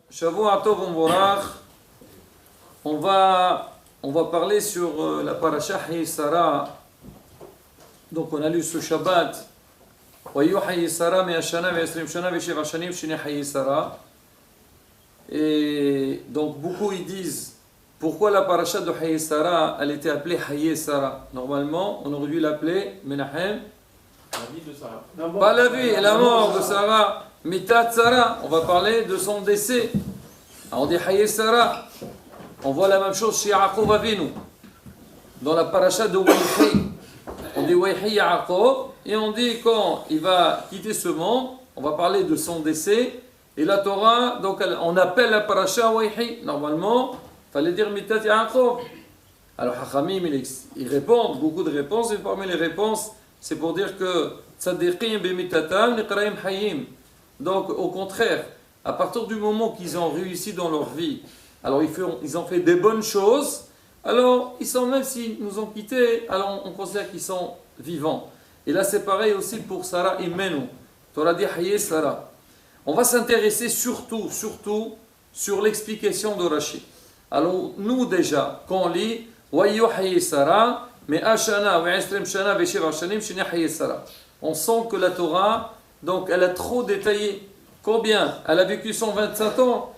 Shavua Tov Umvorach. On va parler sur la paracha Hayisara. Donc on a lu ce Shabbat. Et donc beaucoup ils disent pourquoi la paracha de Hayisara elle était appelée Hayisara. Normalement on aurait dû l'appeler Menahem. La vie de Sarah. Pas la vie, la mort de Sarah. Mitat Sarah. On va parler de son décès. Alors on dit Hayisara. On voit la même chose chez Yaakov Avinu. Dans la paracha de Wayhi. On dit Wayhi Yaakov. Et on dit quand il va quitter ce monde, on va parler de son décès. Et la Torah, donc on appelle la paracha Wayhi. Normalement, il fallait dire Mitat Yaakov. Alors Hachamim, ils répondent, beaucoup de réponses. Et parmi les réponses, c'est pour dire que Tzadiqim b'mitatam niqraim hayim. Donc au contraire, à partir du moment qu'ils ont réussi dans leur vie, alors ils ont fait des bonnes choses, alors ils sont, même s'ils nous ont quittés, alors on considère qu'ils sont vivants. Et là c'est pareil aussi pour Sarah Imenu. Torah dit Hayé Sarah. On va s'intéresser surtout sur l'explication de Rashi. Alors nous déjà, quand on lit Wayu Hayé Sarah, mais Ashana wa Esrem Shana ve Sheva Shanim Shina Hayé Sarah. On sent que la Torah, donc elle a trop détaillé. Combien? Elle a vécu 127 ans.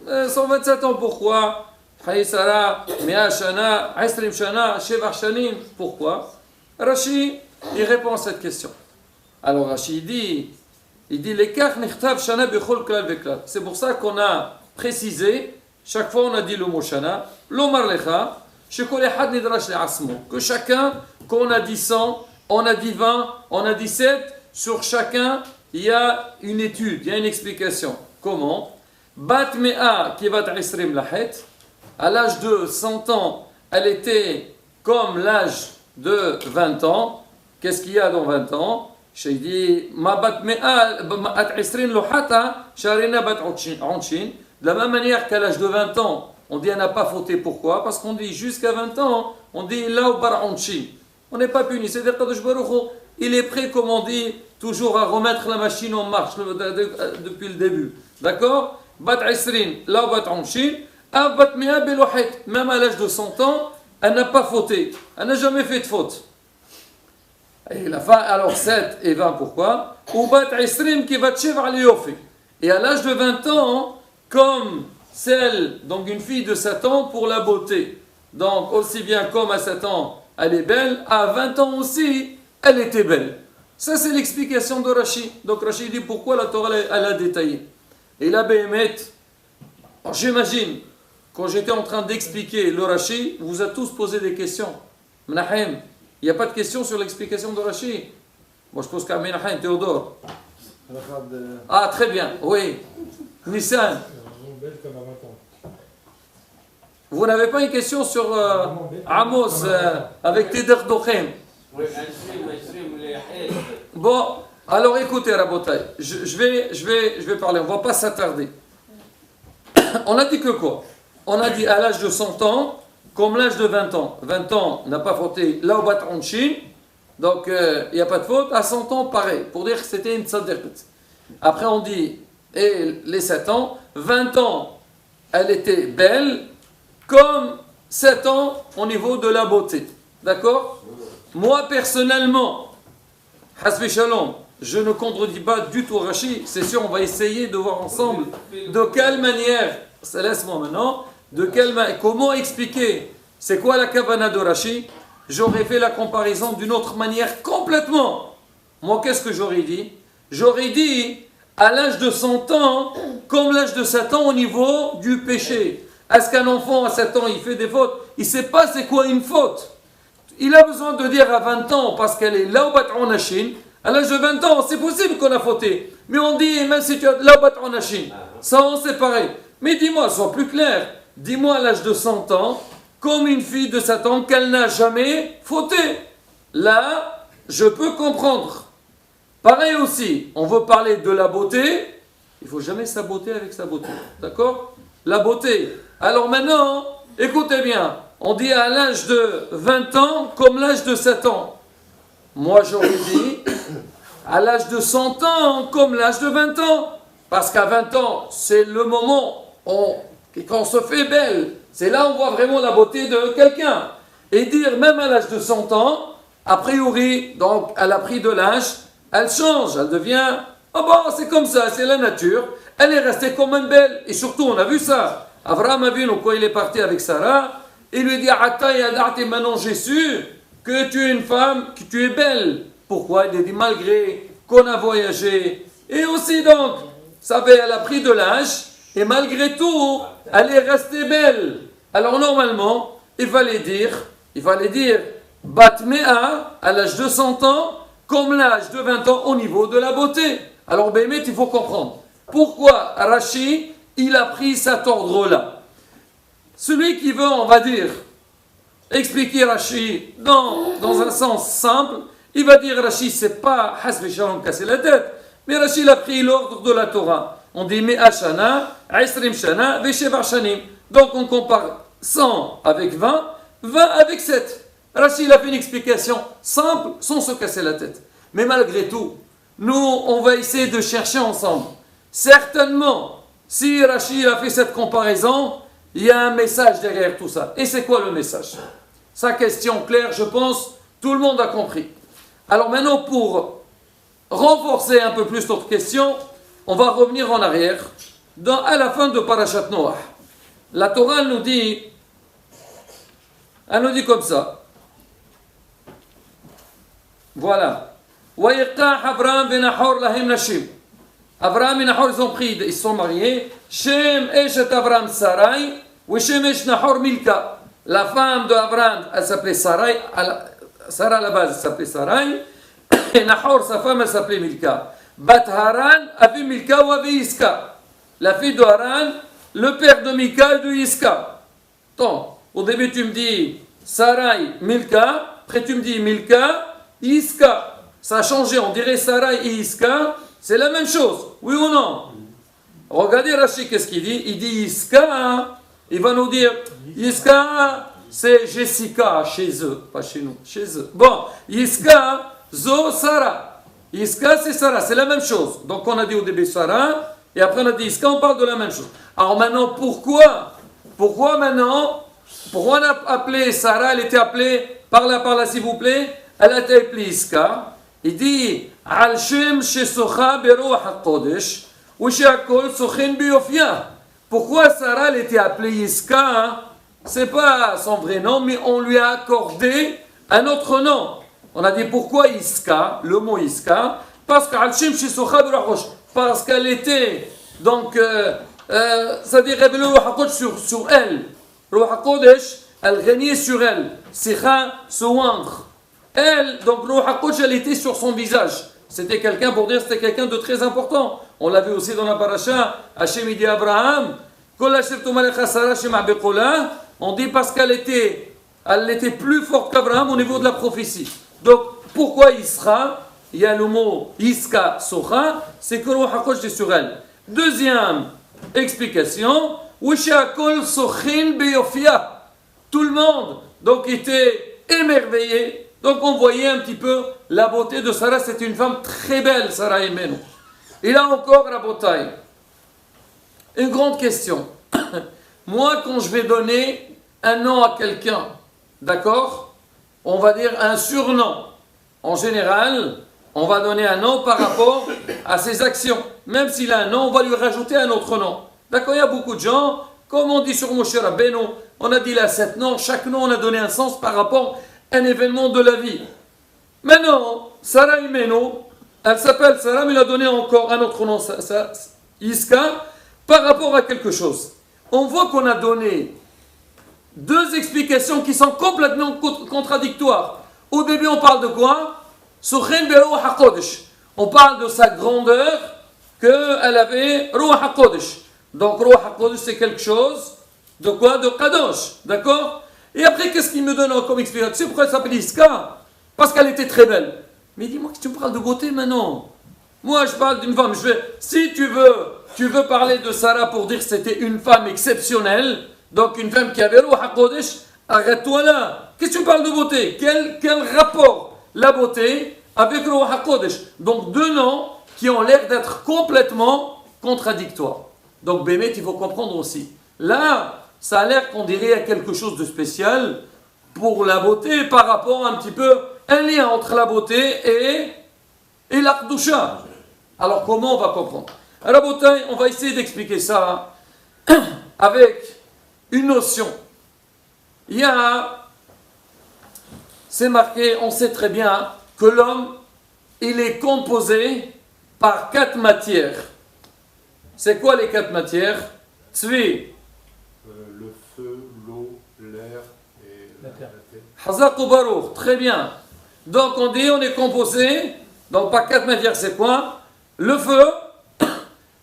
127 ans, pourquoi? Hayé Sarah, mais Ashana, Esrem Shana, Sheva Shanim. Pourquoi? Rashi, il répond à cette question. Alors Rashi, il dit l'écart nichtav shana bechol klal veklal. C'est pour ça qu'on a précisé, chaque fois on a dit le mot shana, l'omar lecha, shekol echad nidrash le'asmo. Que chacun, quand on a dit 100, on a dit 20, on a dit 7, sur chacun, il y a une étude, il y a une explication. Comment? Bat mea kivat isrim lahet, à l'âge de 100 ans, elle était comme l'âge de 20 ans. Qu'est-ce qu'il y a dans 20 ans? Il dit de la même manière qu'à l'âge de 20 ans, on dit elle n'a pas fauté. Pourquoi? Parce qu'on dit jusqu'à 20 ans, on dit là bar on n'est pas puni. C'est-à-dire il est prêt, comme on dit, toujours à remettre la machine en marche depuis le début. D'accord? Même à l'âge de 100 ans, elle n'a pas fauté. Elle n'a jamais fait de faute. Et la fin, alors 7 et 20, pourquoi? Et à l'âge de 20 ans, comme celle, donc une fille de 7 ans pour la beauté. Donc aussi bien comme à 7 ans, elle est belle, à 20 ans aussi, elle était belle. Ça c'est l'explication de Rashi. Donc Rashi dit pourquoi la Torah elle a détaillé. Et là, Béhémet, j'imagine, quand j'étais en train d'expliquer le Rashi, vous a tous posé des questions. Menahem, il n'y a pas de questions sur l'explication de Rashi. Moi je pose qu'à Menahem, Théodore. Ah très bien, oui. Nissan. Vous n'avez pas une question sur Amos avec Teder Dochem? Bon, alors écoutez Rabotai, je vais parler, on ne va pas s'attarder. On a dit que quoi? On a dit à l'âge de 100 ans, comme l'âge de 20 ans. 20 ans n'a pas fauté, là au bat Anshin, donc il n'y a pas de faute. À 100 ans, pareil, pour dire que c'était une tzaddiqat. Après on dit, et les 7 ans, 20 ans, elle était belle, comme 7 ans au niveau de la beauté. D'accord? Moi personnellement, Hasbi Shalom, je ne contredis pas du tout Rashi, c'est sûr, on va essayer de voir ensemble de quelle manière, ça laisse-moi maintenant, comment expliquer, c'est quoi la kavana de Rashi? J'aurais fait la comparaison d'une autre manière complètement. Moi, qu'est-ce que j'aurais dit? J'aurais dit, à l'âge de 100 ans, comme l'âge de 7 ans au niveau du péché. Est-ce qu'un enfant à 7 ans, il fait des fautes? Il ne sait pas c'est quoi une faute. Il a besoin de dire à 20 ans, parce qu'elle est là au bat'on Hachin, à l'âge de 20 ans, c'est possible qu'on a fauté. Mais on dit, même si tu as là au bat'on Hachin, ça c'est pareil. Mais dis-moi, sois plus clair. Dis-moi à l'âge de 100 ans, comme une fille de 7 ans, qu'elle n'a jamais fauté. Là, je peux comprendre. Pareil aussi, on veut parler de la beauté, il ne faut jamais saboter avec sa beauté. D'accord? La beauté. Alors maintenant, écoutez bien, on dit à l'âge de 20 ans comme l'âge de 7 ans. Moi j'aurais dit à l'âge de 100 ans comme l'âge de 20 ans. Parce qu'à 20 ans, c'est le moment quand on se fait belle. C'est là où on voit vraiment la beauté de quelqu'un. Et dire, même à l'âge de 100 ans, a priori, donc elle a pris de l'âge, elle change, elle devient, oh bon, c'est comme ça, c'est la nature. Elle est restée comme une belle. Et surtout, on a vu ça. Abraham a vu, quand il est parti avec Sarah, il lui dit, Atta yada'ti, maintenant j'ai su que tu es une femme, que tu es belle. Pourquoi? Il a dit, malgré qu'on a voyagé. Et aussi donc, elle a pris de l'âge, et malgré tout, elle est restée belle. Alors normalement, il fallait dire, Batmea, à l'âge de 100 ans, comme l'âge de 20 ans au niveau de la beauté. Alors, Bémet, il faut comprendre. Pourquoi Rashi, il a pris cet ordre-là? Celui qui veut, on va dire, expliquer Rashi dans un sens simple, il va dire Rashi, c'est pas Hasbi Shalom casser la tête, mais Rashi, il a pris l'ordre de la Torah. On dit Me'a Shana, Aisrim Shana, Vesheva Shanim. Donc on compare 100 avec 20, 20 avec 7. Rashi, il a fait une explication simple sans se casser la tête. Mais malgré tout, nous, on va essayer de chercher ensemble. Certainement, si Rashi a fait cette comparaison, il y a un message derrière tout ça. Et c'est quoi le message? Sa question claire, je pense, tout le monde a compris. Alors maintenant, pour renforcer un peu plus notre question, on va revenir en arrière, à la fin de Parashat Noach. La Torah, elle nous dit comme ça. Voilà. وَيِقْتَحْ Abraham v'Nahor lahim nashim. Abraham et Nahor, ils sont mariés. Shem eshet Abraham Sarai, ou Shem eshet Nahor Milka. La femme d'Abraham, elle s'appelait Sarai. Sarah à la base, elle s'appelait Sarai. Et Nahor, sa femme, elle s'appelait Milka. Bat Haran avait Milka ou avait Iska. La fille de Haran, le père de Milka et de Iska. Donc, au début, tu me dis Sarai, Milka. Après, tu me dis Milka, Iska. Ça a changé, on dirait Sarai et Iska. C'est la même chose, oui ou non? Regardez Rashi, qu'est-ce qu'il dit? Il dit Iska, il va nous dire Iska, c'est Jessica chez eux, pas chez nous, chez eux. Bon, Iska, Zo, Sarah. Iska, c'est Sarah, c'est la même chose. Donc on a dit au début Sarah, et après on a dit Iska, on parle de la même chose. Alors maintenant, pourquoi maintenant, pourquoi on a appelé Sarah, elle était appelée, par là, s'il vous plaît, elle a été appelée Iska. Il dit Al Shem Shesocha Beruach HaKodesh ou Sheakol Sochen Biofia. Pourquoi Sarah elle était appelée Iska? C'est pas son vrai nom, mais on lui a accordé un autre nom. On a dit pourquoi Iska, le mot Iska? Parce qu'Al Shem Shesocha Beruach HaKodesh. Parce qu'elle était, donc, c'est-à-dire révélée Ruach HaKodesh sur elle. Ruach HaKodesh, elle régnait sur elle. Sicha, se oindre. Elle, donc Ruach HaKodesh, elle était sur son visage. C'était quelqu'un, pour dire, c'était quelqu'un de très important. On l'a vu aussi dans la paracha, Hachem dit à Abraham, on dit parce qu'elle était plus forte qu'Abraham au niveau de la prophétie. Donc, pourquoi Isra? Il y a le mot Iska Socha, c'est que Ruach HaKodesh est sur elle. Deuxième explication, Wishakol Sochin Beyofia. Tout le monde, donc, était émerveillé. Donc on voyait un petit peu la beauté de Sarah, c'était une femme très belle, Sarah Imenu. Et là encore, la beauté. Une grande question. Moi, quand je vais donner un nom à quelqu'un, d'accord? On va dire un surnom. En général, on va donner un nom par rapport à ses actions. Même s'il a un nom, on va lui rajouter un autre nom. D'accord? Il y a beaucoup de gens, comme on dit sur Moshe Rabbeinu, on a dit là 7 noms, chaque nom on a donné un sens par rapport un événement de la vie. Maintenant, Sarah Imenu, elle s'appelle Sarah, mais elle a donné encore un autre nom, Iska, par rapport à quelque chose. On voit qu'on a donné deux explications qui sont complètement contradictoires. Au début, on parle de quoi? Sochen Beruach HaKodesh. On parle de sa grandeur qu'elle avait, Ruach HaKodesh. Donc, Ruach HaKodesh, c'est quelque chose de quoi? De Kadosh. D'accord? Et après, qu'est-ce qu'il me donne comme explication? C'est pourquoi elle s'appelle Iska? Parce qu'elle était très belle. Mais dis-moi que tu me parles de beauté maintenant. Moi, je parle d'une femme. Si tu veux parler de Sarah pour dire que c'était une femme exceptionnelle, donc une femme qui avait Ruach HaKodesh, arrête-toi là. Qu'est-ce que tu parles de beauté? Quel rapport la beauté avec Ruach HaKodesh? Donc deux noms qui ont l'air d'être complètement contradictoire. Donc, Bémet, il faut comprendre aussi. Là, ça a l'air qu'on dirait à quelque chose de spécial pour la beauté par rapport un petit peu, un lien entre la beauté et l'Akdoucha. Alors, comment on va comprendre? À la beauté, on va essayer d'expliquer ça avec une notion. Il y a, c'est marqué, on sait très bien que l'homme, il est composé par 4 matières. C'est quoi les 4 matières? Tzvi. Le feu, l'eau, l'air et la terre. Hazak ou Baruch, très bien. Donc on dit, on est composé, donc par 4 matières, c'est quoi? Le feu,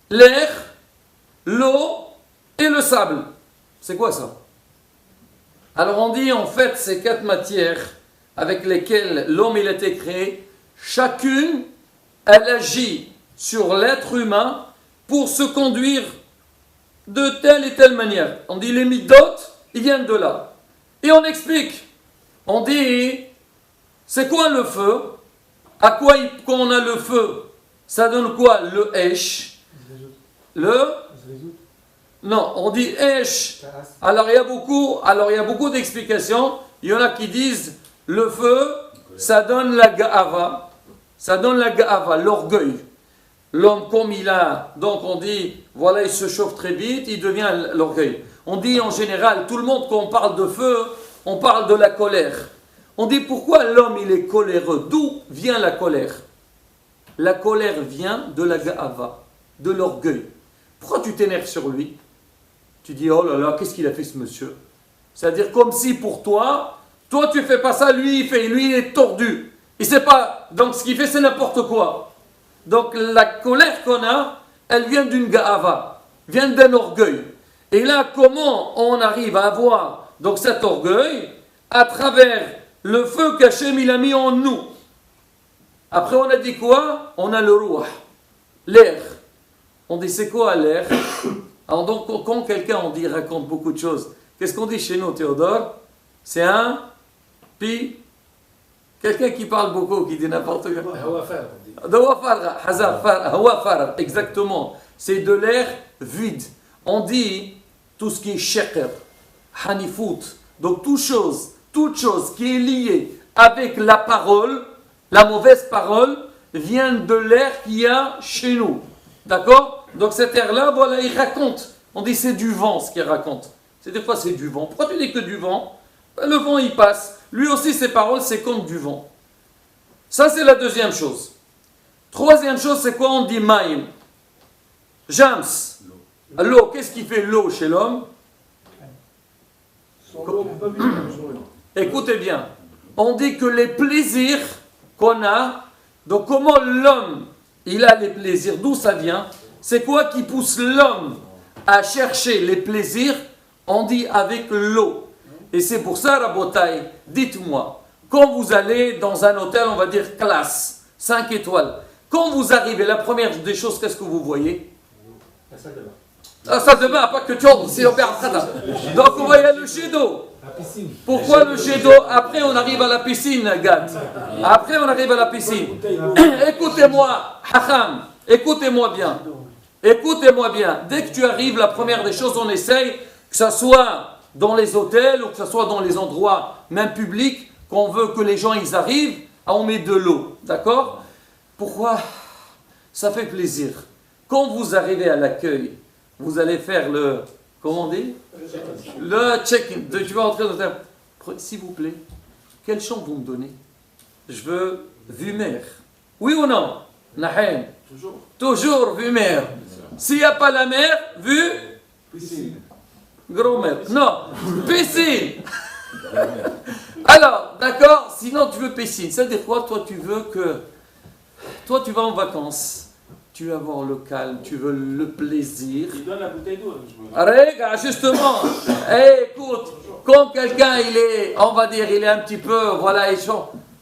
l'air, l'eau et le sable. C'est quoi ça? Alors on dit en fait ces 4 matières avec lesquelles l'homme il a été créé, chacune elle agit sur l'être humain pour se conduire de telle et telle manière. On dit les midot, ils viennent de là. Et on explique. On dit, c'est quoi le feu? À quoi quand on a le feu, ça donne quoi? Le esh. Non, on dit esh. Alors il y a beaucoup d'explications. Il y en a qui disent le feu, ça donne la ga'ava. Ça donne la ga'ava, l'orgueil. L'homme comme il a, donc on dit, voilà, il se chauffe très vite, il devient l'orgueil. On dit en général, tout le monde quand on parle de feu, on parle de la colère. On dit pourquoi l'homme il est coléreux? D'où vient la colère? La colère vient de la ga'ava, de l'orgueil. Pourquoi tu t'énerves sur lui? Tu dis, oh là là, qu'est-ce qu'il a fait ce monsieur? C'est-à-dire comme si pour toi tu fais pas ça, lui il est tordu. Il sait pas, donc ce qu'il fait c'est n'importe quoi. Donc la colère qu'on a, elle vient d'une ga'ava, vient d'un orgueil. Et là, comment on arrive à avoir donc cet orgueil? À travers le feu qu'Hachem il a mis en nous. Après on a dit quoi? On a le ruah, l'air. On dit c'est quoi l'air? Alors donc quand quelqu'un on dit raconte beaucoup de choses, qu'est-ce qu'on dit chez nous Théodore? C'est un quelqu'un qui parle beaucoup, qui dit n'importe quoi. Hawafar, exactement. C'est de l'air vide. On dit tout ce qui est shekr, hanifout. Donc toute chose qui est liée avec la parole, la mauvaise parole, vient de l'air qu'il y a chez nous. D'accord? Donc cet air-là, voilà, il raconte. On dit c'est du vent ce qu'il raconte. C'est des fois c'est du vent. Pourquoi tu dis que du vent? Le vent il passe. Lui aussi ses paroles c'est comme du vent. Ça c'est la deuxième chose. Troisième chose c'est quoi? On dit maïm. Jams. L'eau. Qu'est-ce qui fait l'eau chez l'homme? Écoutez bien. On dit que les plaisirs qu'on a, donc comment l'homme il a les plaisirs, d'où ça vient? C'est quoi qui pousse l'homme à chercher les plaisirs? On dit avec l'eau. Et c'est pour ça, Rabotai, dites-moi, quand vous allez dans un hôtel, on va dire classe, 5 étoiles, quand vous arrivez, la première des choses, qu'est-ce que vous voyez? La salle de bain. La salle de bain, pas que tu as, c'est opérateur. Donc on voyait le jet d'eau. La piscine. Pourquoi le jet d'eau? Après on arrive à la piscine, Gad. Après on arrive à la piscine. Écoutez-moi, Hacham, écoutez-moi bien. Écoutez-moi bien. Dès que tu arrives, la première des choses, on essaye, que ce soit dans les hôtels ou que ce soit dans les endroits même publics, qu'on veut que les gens ils arrivent, on met de l'eau. D'accord? Pourquoi? Ça fait plaisir. Quand vous arrivez à l'accueil, vous allez faire le... Comment on dit? Le check-in. Tu vas entrer dans l'hôtel. S'il vous plaît, quelle chambre vous me donnez? Je veux vue mer. Oui ou non? Nahem. Toujours vue mer. S'il n'y a pas la mer, vue Piscine. gros mer. Non, piscine. Alors, d'accord, sinon tu veux piscine. C'est-à-dire quoi? Toi, tu veux que... Toi, tu vas en vacances. Tu veux avoir le calme, tu veux le plaisir. Il donne la bouteille d'eau. Regarde, justement. Écoute, quand quelqu'un, il est, on va dire, il est un petit peu, voilà, il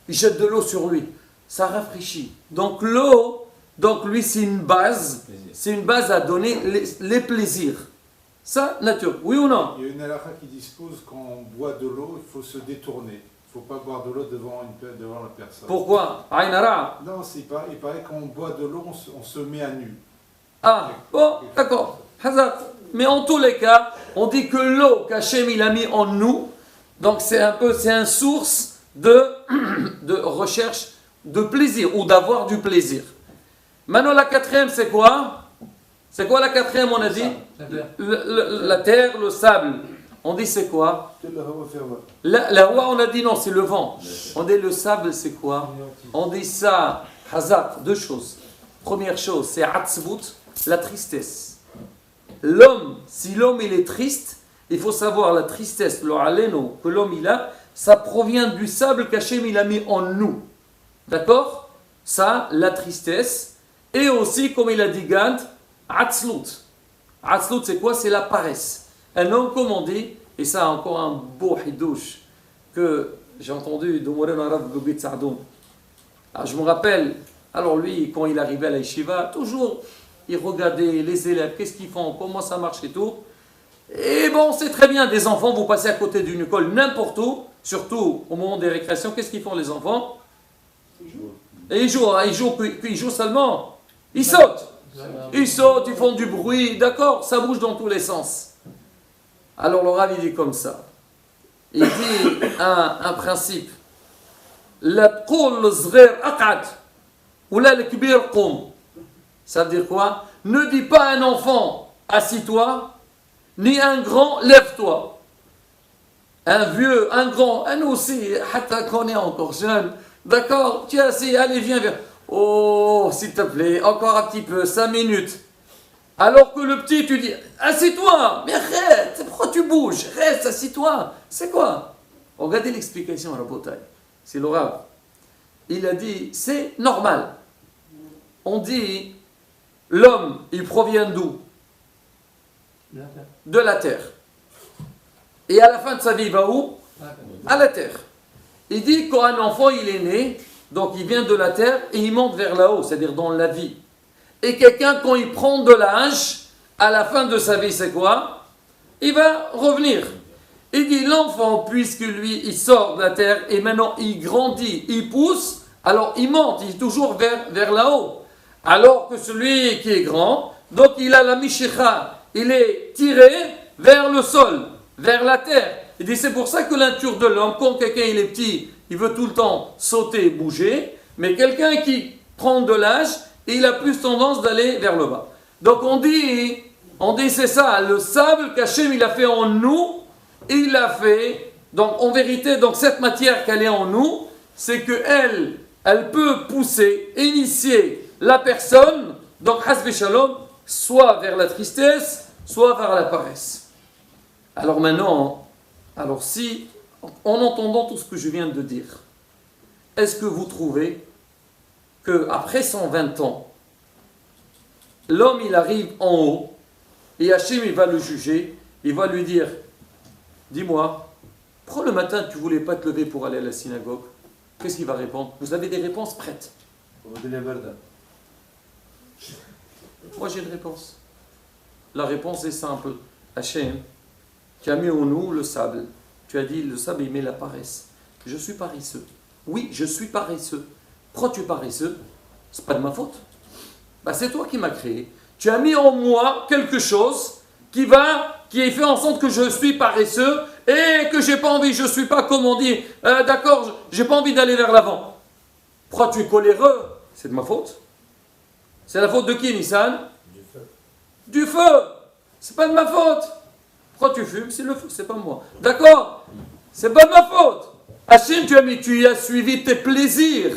jette de l'eau sur lui. Ça rafraîchit. Donc l'eau, donc lui, c'est une base à donner les plaisirs. Ça, nature. Oui ou non? Il y a une halakha qui dispose quand on boit de l'eau, il faut se détourner. Il ne faut pas boire de l'eau devant la personne. Pourquoi? Aïnara. Non, il paraît que quand on boit de l'eau, on se met à nu. Ah, bon, d'accord. Hazard. Mais en tous les cas, on dit que l'eau qu'Hachem il a mis en nous, donc c'est une source de recherche de plaisir ou d'avoir du plaisir. Maintenant, la quatrième, c'est quoi? C'est quoi la quatrième, on a dit? La terre, le sable. On dit c'est quoi? La hawa, on a dit non, c'est le vent. On dit le sable, c'est quoi? On dit ça, Hazard, deux choses. Première chose, c'est atzvut, la tristesse. L'homme, si l'homme il est triste, il faut savoir la tristesse, le aleno que l'homme il a, ça provient du sable qu'Hachem il a mis en nous. D'accord? Ça, la tristesse. Et aussi, comme il a dit Gant, atzlut. Atzlut, c'est quoi? C'est la paresse. Un homme, comme on dit, et ça encore un beau hidouche que j'ai entendu de Mourel Arav Goubit Sadoun. Je me rappelle, alors lui, quand il arrivait à la yeshiva, toujours, il regardait les élèves, qu'est-ce qu'ils font, comment ça marche et tout. Et bon, c'est très bien, des enfants, vous passez à côté d'une école n'importe où, surtout au moment des récréations, qu'est-ce qu'ils font les enfants? Et ils jouent seulement. Ils sautent, ils font du bruit, d'accord, ça bouge dans tous les sens. Alors le Rav, il dit comme ça. Il dit un principe. La tqul l'zghir aq'ad, ou la l'kbir qum. Ça veut dire quoi? Ne dis pas à un enfant, assis-toi, ni un grand, lève-toi. Un vieux, un grand, un aussi, hatta qu'on est encore jeune, d'accord, tu es assis, allez, viens, viens. Oh, s'il te plaît, encore un petit peu, 5 minutes. Alors que le petit, tu dis, assieds-toi, mais arrête, pourquoi tu bouges? Reste, assis-toi. C'est quoi? Regardez l'explication à Rabotai. C'est le Rav. Il a dit, c'est normal. On dit, l'homme, il provient d'où? De la terre. Et à la fin de sa vie, il va où? À la terre. Il dit, quand un enfant, il est né, donc il vient de la terre et il monte vers là-haut, c'est-à-dire dans la vie. Et quelqu'un, quand il prend de l'âge, à la fin de sa vie, c'est quoi? Il va revenir. Il dit, l'enfant, puisque lui, il sort de la terre et maintenant il grandit, il pousse, alors il monte, il est toujours vers là-haut. Alors que celui qui est grand, donc il a la mishicha, il est tiré vers le sol, vers la terre. Il dit, c'est pour ça que la nature de l'homme, quand quelqu'un il est petit, il veut tout le temps sauter, bouger, mais quelqu'un qui prend de l'âge, il a plus tendance d'aller vers le bas. Donc on dit c'est ça, le sable qu'Hachem il a fait en nous, il l'a fait, donc en vérité, donc cette matière qu'elle est en nous, c'est qu'elle peut pousser, initier la personne, donc hasbi shalom, soit vers la tristesse, soit vers la paresse. Alors maintenant, si, en entendant tout ce que je viens de dire, est-ce que vous trouvez qu'après 120 ans, l'homme il arrive en haut, et Hachem il va le juger, il va lui dire, dis-moi, pourquoi le matin tu ne voulais pas te lever pour aller à la synagogue? Qu'est-ce qu'il va répondre? Vous avez des réponses prêtes? Moi j'ai une réponse. La réponse est simple. Hachem, tu as mis en nous le sable. Tu as dit le sable il met la paresse. Je suis paresseux. Oui, je suis paresseux. Pourquoi tu es paresseux? C'est pas de ma faute. C'est toi qui m'as créé. Tu as mis en moi quelque chose qui fait en sorte que je suis paresseux et que j'ai pas envie, je suis pas comme on dit, d'accord, j'ai pas envie d'aller vers l'avant. Pourquoi tu es coléreux? C'est de ma faute. C'est la faute de qui, Nissan? Du feu. Du feu. C'est pas de ma faute. Pourquoi tu fumes? C'est le feu, c'est pas moi. D'accord? C'est pas de ma faute. Hachem, tu as suivi tes plaisirs.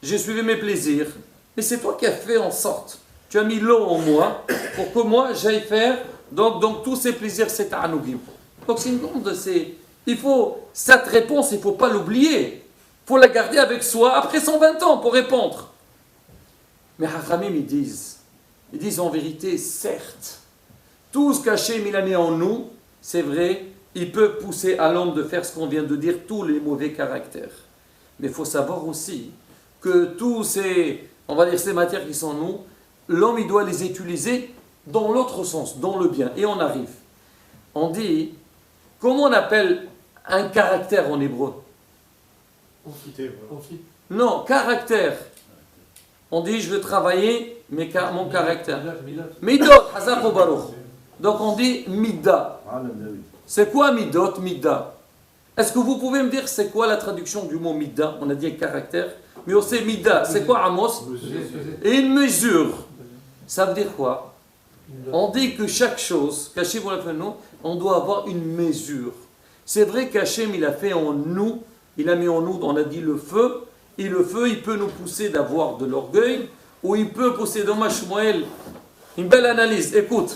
J'ai suivi mes plaisirs. Mais c'est toi qui as fait en sorte. Tu as mis l'eau en moi pour que moi j'aille faire. Donc tous ces plaisirs, c'est ta'anougim. Donc c'est une grande. Cette réponse, il ne faut pas l'oublier. Il faut la garder avec soi après 120 ans pour répondre. Mais Hachamim, ils disent en vérité, certes, tout ce qu'Hachem il a mis en nous, c'est vrai, il peut pousser à l'homme de faire ce qu'on vient de dire, tous les mauvais caractères. Mais il faut savoir aussi que tous ces matières qui sont en nous, l'homme il doit les utiliser dans l'autre sens, dans le bien. Et on arrive. On dit, comment on appelle un caractère en hébreu? Non, caractère. On dit, je veux travailler mon caractère. Milot. Midot, Hazak ou Baruch. Donc on dit Midda. C'est quoi Midot, Midda? Est-ce que vous pouvez me dire c'est quoi la traduction du mot Midda? On a dit un caractère. Mais aussi Midda, c'est quoi Amos? Une mesure. Ça veut dire quoi? On dit que chaque chose, qu'Hachem on doit avoir une mesure. C'est vrai qu'Hachem il a fait en nous, il a mis en nous, on a dit le feu, et le feu il peut nous pousser d'avoir de l'orgueil, ou il peut pousser, dommage Shmuel, une belle analyse, écoute.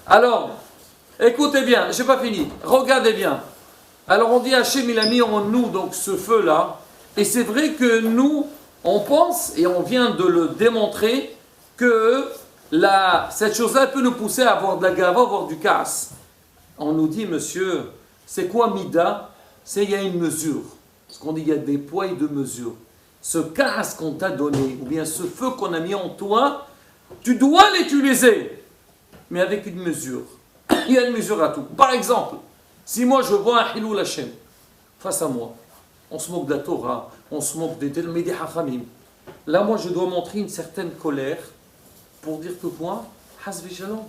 Alors, écoutez bien, j'ai pas fini, regardez bien. Alors on dit Hachem il a mis en nous donc ce feu-là, et c'est vrai que nous, on pense, et on vient de le démontrer, que cette chose-là peut nous pousser à avoir de la gava, à avoir du casse. On nous dit, monsieur, c'est quoi Mida? C'est il y a une mesure. Parce qu'on dit il y a des poids et de mesures. Ce casse qu'on t'a donné, ou bien ce feu qu'on a mis en toi, tu dois l'utiliser, mais avec une mesure. Il y a une mesure à tout. Par exemple, si moi je vois un Hilul Hashem face à moi, on se moque de la Torah, on se moque des Hachamim. Là, moi, je dois montrer une certaine colère pour dire que quoi? Hasbi Shalom.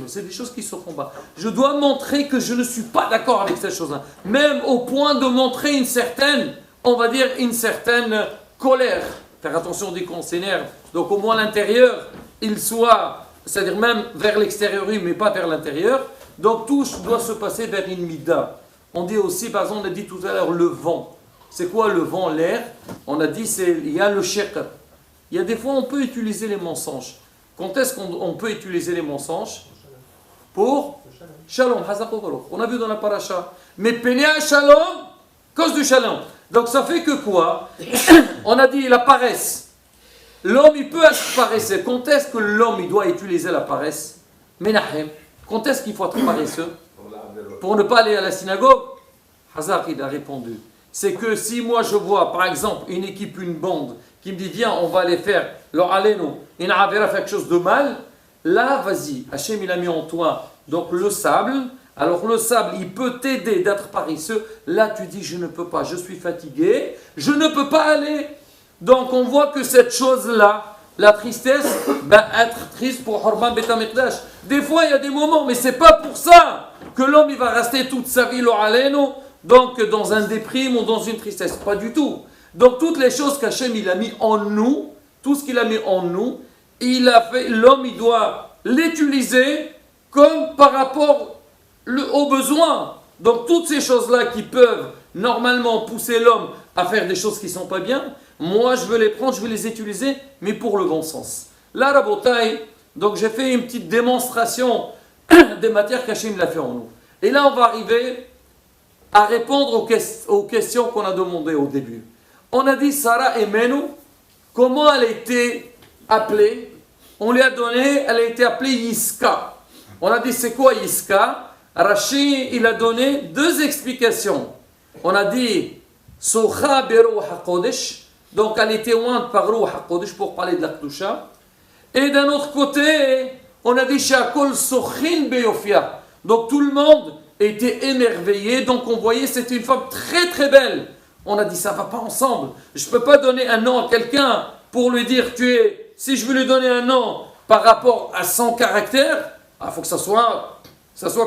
C'est des choses qui se font pas. Je dois montrer que je ne suis pas d'accord avec cette chose-là. Même au point de montrer une certaine, on va dire, une certaine colère. Faire attention dès qu'on s'énerve. Donc au moins l'intérieur, il soit, c'est-à-dire même vers l'extérieur, oui, mais pas vers l'intérieur. Donc tout doit se passer vers une mida. On dit aussi, par exemple, on a dit tout à l'heure, le vent. C'est quoi le vent, l'air? On a dit, il y a le shekr. Il y a des fois, on peut utiliser les mensonges. Quand est-ce qu'on peut utiliser les mensonges? Pour Shalom, on a vu dans la paracha. Mais Pénéa Shalom, cause du Shalom. Donc ça fait que quoi? On a dit la paresse. L'homme, il peut être paresseux. Quand est-ce que l'homme, il doit utiliser la paresse? Menahem. Quand est-ce qu'il faut être paresseux? Pour ne pas aller à la synagogue? Hazak, il a répondu. C'est que si moi je vois, par exemple, une équipe, une bande, qui me dit, viens, on va aller faire, leur allez-nous, il a faire quelque chose de mal, là, vas-y, Hachem, il a mis en toi, donc le sable, alors le sable, il peut t'aider d'être paresseux, là, tu dis, je ne peux pas, je suis fatigué, je ne peux pas aller. Donc, on voit que cette chose-là, la tristesse, être triste pour Horban Beta Mikdash. Des fois, il y a des moments, mais c'est pas pour ça que l'homme, il va rester toute sa vie, leur allez-nous, donc dans un déprime ou dans une tristesse, pas du tout. Donc toutes les choses qu'Hachem il a mis en nous, tout ce qu'il a mis en nous, il a fait, l'homme il doit l'utiliser comme par rapport aux besoins. Donc toutes ces choses-là qui peuvent normalement pousser l'homme à faire des choses qui ne sont pas bien, moi je veux les prendre, je vais les utiliser, mais pour le bon sens. Là, Rabotai, donc j'ai fait une petite démonstration des matières qu'Hachem l'a fait en nous. Et là on va arriver à répondre aux questions qu'on a demandées au début. On a dit Sarah et Menou, comment elle a été appelée? On lui a donné, elle a été appelée Yiska. On a dit c'est quoi Yiska? Rashi, il a donné deux explications. On a dit Socha Beru HaKodesh, donc elle était ointe par Ruh HaKodesh pour parler de la Kedusha. Et d'un autre côté, on a dit Shakol Sochin Beyofia. Donc tout le monde était émerveillé, donc on voyait c'était une femme très très belle. On a dit ça ne va pas ensemble. Je ne peux pas donner un nom à quelqu'un pour lui dire si je veux lui donner un nom par rapport à son caractère, il faut que ça soit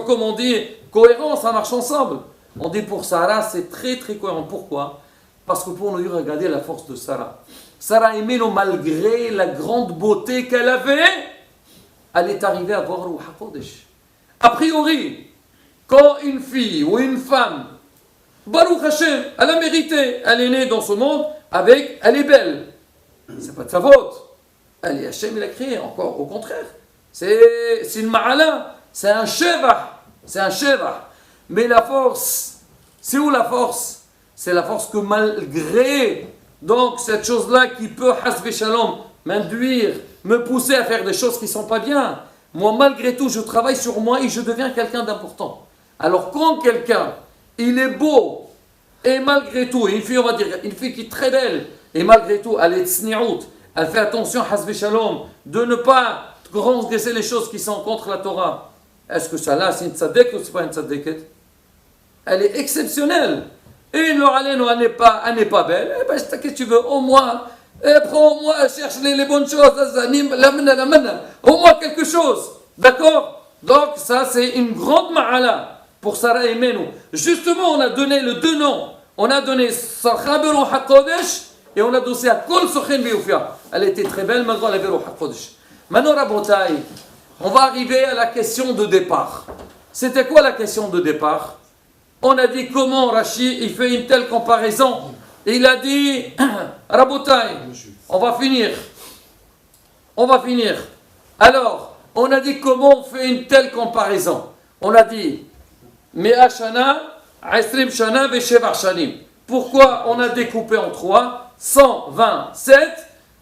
comme on dit, cohérent, ça marche ensemble. On dit pour Sarah, c'est très très cohérent. Pourquoi? Parce que pour nous regarder la force de Sarah. Sarah aimait malgré la grande beauté qu'elle avait, elle est arrivée à voir Ruh HaKodesh. A priori, quand une fille ou une femme, Baruch Hashem, elle a mérité, elle est née dans ce monde elle est belle. C'est pas de sa faute. Elle est Hashem, il a créé, encore au contraire. C'est une ma'ala, c'est un shevah. Mais la force, c'est où la force? C'est la force que malgré donc cette chose-là qui peut, hasbi shalom, m'induire, me pousser à faire des choses qui ne sont pas bien, moi malgré tout je travaille sur moi et je deviens quelqu'un d'important. Alors quand quelqu'un, il est beau, et malgré tout, une fille, on va dire, une fille qui est très belle, et malgré tout, elle est tsni'out, elle fait attention, hasbi shalom, de ne pas transgresser les choses qui sont contre la Torah. Est-ce que ça là, c'est une tzaddik ou c'est pas une tzaddikette? Elle est exceptionnelle. Et elle n'est pas belle, eh ben, qu'est-ce que tu veux? Au moins, Et prends-moi, cherche les bonnes choses, au moins quelque chose. D'accord? Donc ça c'est une grande ma'ala pour Sarah et Menou. Justement, on a donné le deux noms. On a donné Sarkhabiru Hakodesh et on a donné à Kol Sokhin Bioufia. Elle était très belle, malgré la Biru Hakodesh. Maintenant, Rabotai, on va arriver à la question de départ. C'était quoi la question de départ? On a dit comment Rashi il fait une telle comparaison. Et il a dit, Rabotai, on va finir. Alors, on a dit comment on fait une telle comparaison. On a dit, Mea Shana, Aisrim Shana, Veshevar Shanim. Pourquoi on a découpé en 3? 127.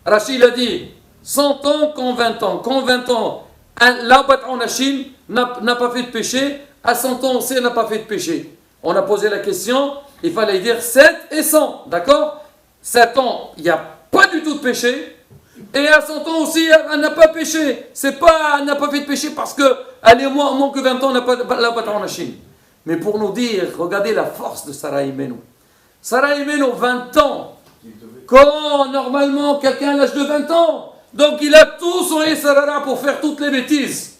Rachid a dit 100 ans quand 20 ans. Quand 20 ans, l'Abat Onashim n'a pas fait de péché. À 100 ans aussi, elle n'a pas fait de péché. On a posé la question, il fallait dire 7 et 100. D'accord? 7 ans, il n'y a pas du tout de péché. Et à 100 ans aussi, elle n'a pas péché. C'est pas, elle n'a pas fait de péché parce qu'elle est moins que 20 ans, elle n'a pas l'Abat Onashim. Mais pour nous dire, regardez la force de Sarah Imenu. Sarah Imenu, 20 ans. Quand normalement quelqu'un a l'âge de 20 ans, donc il a tout son Sarara pour faire toutes les bêtises.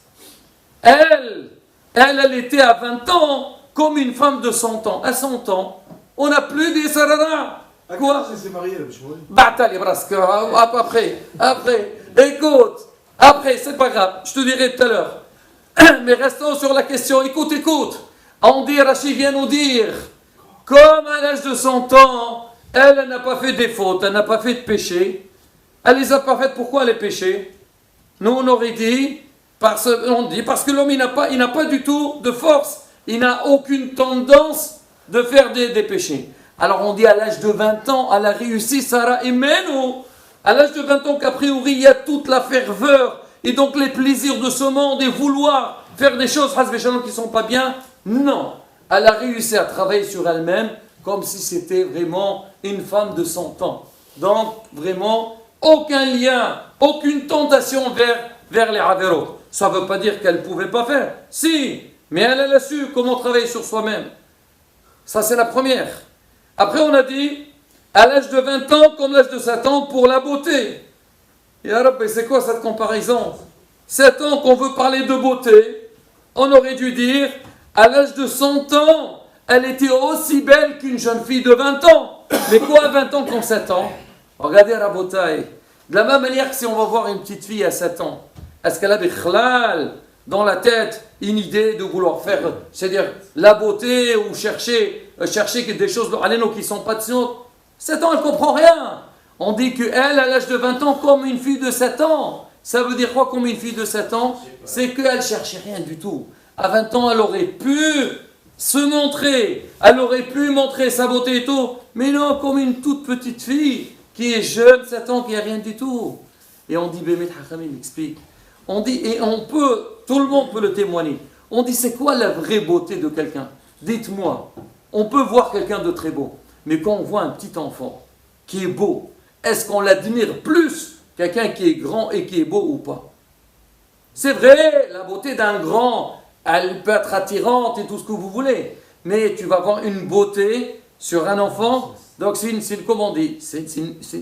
Elle était à 20 ans comme une femme de 100 ans. À 100 ans, on n'a plus des Sarara. Quoi? Elle s'est mariée, Batali Braske, après. Écoute, après, c'est pas grave, je te dirai tout à l'heure. Mais restons sur la question, écoute. On dit, Rachid vient nous dire, comme à l'âge de 100 ans, elle n'a pas fait des fautes, elle n'a pas fait de péché. Elle les a pas faites, pourquoi les péchés? Nous on aurait dit, parce que l'homme il n'a pas du tout de force, il n'a aucune tendance de faire des péchés. Alors on dit à l'âge de 20 ans, elle a réussi Sarah et Menou. À l'âge de 20 ans qu'a priori il y a toute la ferveur et donc les plaisirs de ce monde et vouloir faire des choses qui ne sont pas bien. Non, elle a réussi à travailler sur elle-même comme si c'était vraiment une femme de 100 ans. Donc, vraiment, aucun lien, aucune tentation vers les Averot. Ça ne veut pas dire qu'elle ne pouvait pas faire. Si, mais elle a su comment travailler sur soi-même. Ça, c'est la première. Après, on a dit, à l'âge de 20 ans, comme l'âge de 7 ans, pour la beauté. Et alors, c'est quoi cette comparaison? 7 ans qu'on veut parler de beauté, on aurait dû dire, à l'âge de 100 ans, elle était aussi belle qu'une jeune fille de 20 ans. Mais quoi, 20 ans comme 7 ans? Regardez Rabotai. De la même manière que si on va voir une petite fille à 7 ans, est-ce qu'elle a des khlal dans la tête, une idée de vouloir faire, c'est-à-dire la beauté ou chercher des choses qui ne sont pas de sinon. 7 ans, elle ne comprend rien. On dit qu'elle, à l'âge de 20 ans, comme une fille de 7 ans. Ça veut dire quoi comme une fille de 7 ans? C'est qu'elle ne cherchait rien du tout. À 20 ans, elle aurait pu se montrer, elle aurait pu montrer sa beauté et tout, mais non, comme une toute petite fille qui est jeune, 7 ans, qui n'a rien du tout. Et on dit, Bémet Hakhamim explique, on dit, et tout le monde peut le témoigner, on dit, c'est quoi la vraie beauté de quelqu'un? Dites-moi, on peut voir quelqu'un de très beau, mais quand on voit un petit enfant qui est beau, est-ce qu'on l'admire plus quelqu'un qui est grand et qui est beau ou pas? C'est vrai, la beauté d'un grand, elle peut être attirante et tout ce que vous voulez, mais tu vas voir une beauté sur un enfant, donc c'est comme on dit, c'est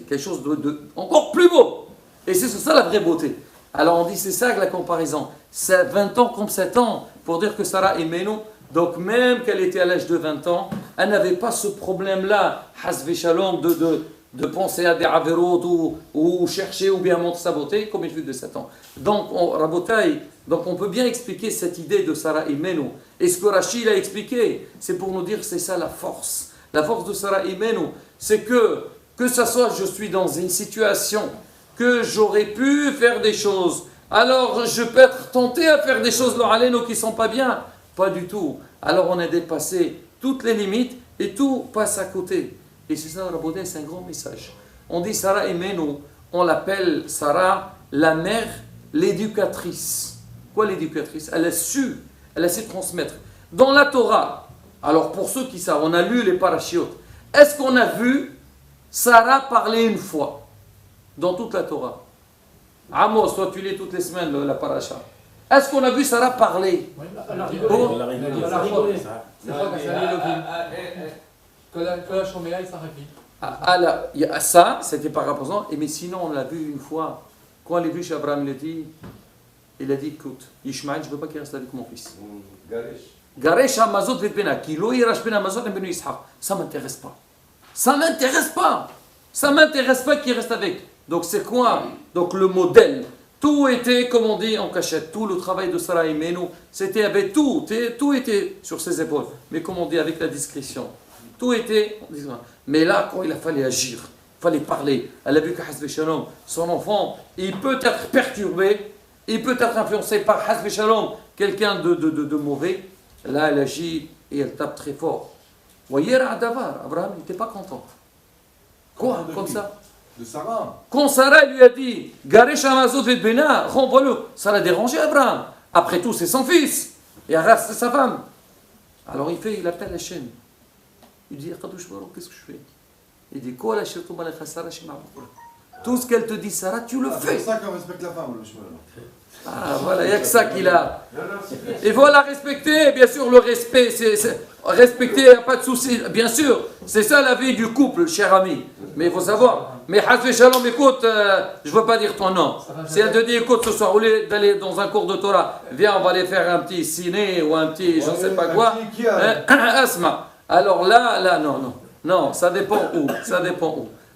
quelque chose de encore plus beau. Et c'est ça la vraie beauté. Alors on dit, c'est ça la comparaison. C'est 20 ans comme 7 ans, pour dire que Sarah et Menou, donc même qu'elle était à l'âge de 20 ans, elle n'avait pas ce problème-là, Hasve Shalom, de penser à des avérotes ou chercher ou bien montrer sa beauté comme une fille de 7 ans. Donc, on peut bien expliquer cette idée de Sarah Imenu. Et ce que Rachid a expliqué, c'est pour nous dire c'est ça la force. La force de Sarah Imenu, c'est que ça soit je suis dans une situation que j'aurais pu faire des choses. Alors, je peux être tenté à faire des choses qui ne sont pas bien. Pas du tout. Alors, on a dépassé toutes les limites et tout passe à côté. Et c'est ça, Raboudin, c'est un grand message. On dit Sarah Imenu, on l'appelle Sarah, la mère, l'éducatrice. Quoi l'éducatrice? Elle a su transmettre. Dans la Torah, alors pour ceux qui savent, on a lu les parachiotes. Est-ce qu'on a vu Sarah parler une fois dans toute la Torah? Amos, toi tu lis toutes les semaines la paracha. Est-ce qu'on a vu Sarah parler? Elle a rigolé. C'est vrai qu'elle s'est allée le film. Que la choméa, il s'arrête vite. Ça, c'était par rapport à ça. Mais sinon, on l'a vu une fois. Quand on l'a vu chez Abraham, il a dit, écoute, Ishmaël, je ne veux pas qu'il reste avec mon fils. Garesh Amazot Vetbena, qui lo irash ben Amazot et ben Ishaq. Ça ne m'intéresse pas. Ça ne m'intéresse pas. Ça ne m'intéresse pas qu'il reste avec. Donc c'est quoi? Donc le modèle. Tout était, comme on dit, en cachette. Tout le travail de Sarah et Menou, c'était avec tout était sur ses épaules. Mais comme on dit, avec la discrétion. Tout était. Mais là, quand il a fallu agir, il fallait parler. Elle a vu que Hasbe Shalom, son enfant, il peut être perturbé, il peut être influencé par Hasbe Shalom, quelqu'un de mauvais. Là, elle agit et elle tape très fort. Voyez, Abraham n'était pas content. Quoi? Comme ça? De Sarah. Quand Sarah lui a dit Garesh Amazot Vetbena, renvoie-le, ça l'a dérangé Abraham. Après tout, c'est son fils. Et Agar, c'est sa femme. Alors il appelle Hachem. Il dit qu'est-ce que je fais? Il dit tout ce qu'elle te dit, Sarah, tu le fais. C'est pour ça qu'on respecte la femme, le chemin. Ah, voilà, il n'y a que ça qu'il a. Il faut la respecter, bien sûr, le respect, respecter, il n'y a pas de souci, bien sûr, c'est ça la vie du couple, cher ami. Mais il faut savoir, mais Hasbe Shalom, écoute, je ne veux pas dire ton nom. Si elle te dit, écoute, ce soir, au lieu d'aller dans un cours de Torah, viens, on va aller faire un petit ciné ou un petit, je ne sais pas quoi, Asma. Alors là, non, ça dépend où.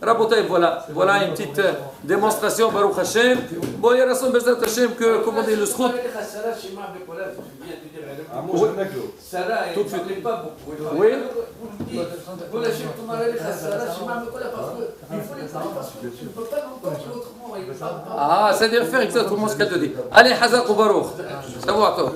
Rabotai, voilà une petite démonstration, Baruch Hashem. Bon, il y a raison, Bezat Hashem, que, comment dire, le srout. Sarah, tout de suite. ne pas beaucoup. Oui. Ah, c'est-à-dire faire exactement ce qu'elle te dit. Allez, Hazak ou Baruch. Savoir toi.